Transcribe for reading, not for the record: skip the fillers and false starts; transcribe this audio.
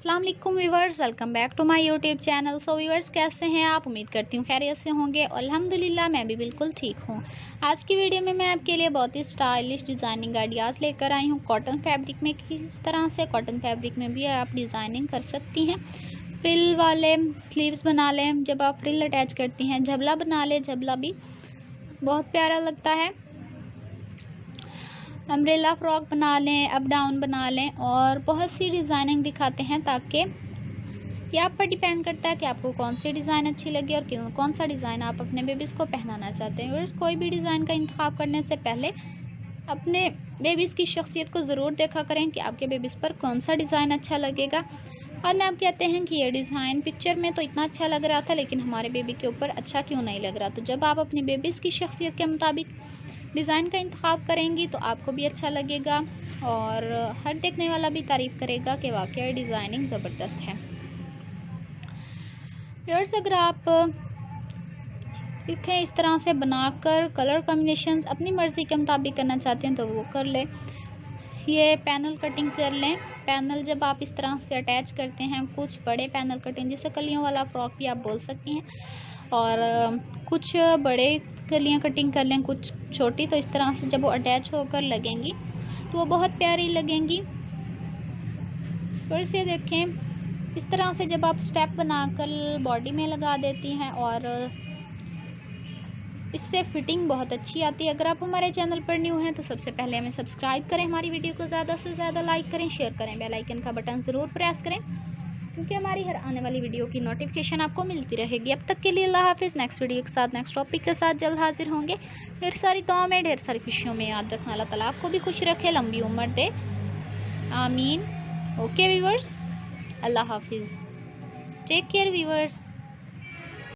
अस्सलाम वालेकुम viewers, welcome back to my YouTube channel. So viewers, कैसे हैं आप? उम्मीद करती हूँ खैरियत से होंगे और अल्हम्दुलिल्लाह मैं भी बिल्कुल ठीक हूँ। आज की वीडियो में मैं आपके लिए बहुत ही स्टाइलिश डिज़ाइनिंग आइडियाज़ लेकर आई हूँ। कॉटन फैब्रिक में किस तरह से कॉटन फैब्रिक में भी आप डिज़ाइनिंग कर सकती हैं। फ्रिल वाले स्लीव्स बना लें, जब आप फ्रिल अटैच करती हैं, झबला बना लें, झबला भी बहुत प्यारा लगता है। अम्ब्रेला फ्रॉक बना लें, अप डाउन बना लें और बहुत सी डिज़ाइनिंग दिखाते हैं, ताकि ये आप पर डिपेंड करता है कि आपको कौन सी डिज़ाइन अच्छी लगे और कौन सा डिज़ाइन आप अपने बेबीज़ को पहनाना चाहते हैं। और कोई भी डिज़ाइन का इंतखाब करने से पहले अपने बेबीज़ की शख्सियत को ज़रूर देखा करें कि आपके बेबीज़ पर कौन सा डिज़ाइन अच्छा लगेगा। और में आप कहते हैं कि ये डिज़ाइन पिक्चर में तो इतना अच्छा लग रहा था, लेकिन हमारे बेबी के ऊपर अच्छा क्यों नहीं लग रहा। तो जब आप अपनी बेबीज़ की शख्सियत के मुताबिक डिज़ाइन का इंतखाब करेंगी तो आपको भी अच्छा लगेगा और हर देखने वाला भी तारीफ़ करेगा कि वाकई डिज़ाइनिंग ज़बरदस्त है। व्यूअर्स, अगर आप देखें इस तरह से बनाकर कलर कॉम्बिनेशंस अपनी मर्ज़ी के मुताबिक करना चाहते हैं तो वो कर लें। ये पैनल कटिंग कर लें। पैनल जब आप इस तरह से अटैच करते हैं, कुछ बड़े पैनल कटिंग जिसे कलियों वाला फ्रॉक भी आप बोल सकती हैं, और कुछ बड़े कलियां कटिंग कर लें, कुछ छोटी। तो इस तरह से जब वो अटैच होकर लगेंगी तो वो बहुत प्यारी लगेंगी। फिर से देखें इस तरह से जब आप स्टेप बनाकर बॉडी में लगा देती हैं और इससे फिटिंग बहुत अच्छी आती है। अगर आप हमारे चैनल पर न्यू हैं तो सबसे पहले हमें सब्सक्राइब करें, हमारी वीडियो को ज़्यादा से ज़्यादा लाइक करें, शेयर करें, बेल आइकन का बटन ज़रूर प्रेस करें, क्योंकि हमारी हर आने वाली वीडियो की नोटिफिकेशन आपको मिलती रहेगी। अब तक के लिए अल्लाह हाफिज़। नेक्स्ट वीडियो के साथ, नेक्स्ट टॉपिक के साथ जल्द हाजिर होंगे। ढेर सारी दुआओं में, ढेर सारी खुशियों में याद रखना। अल्लाह ताला आपको भी खुश रखे, लंबी उम्र दे, आमीन। ओके व्यूवर्स, अल्लाह हाफिज़, टेक केयर व्यूवर्स।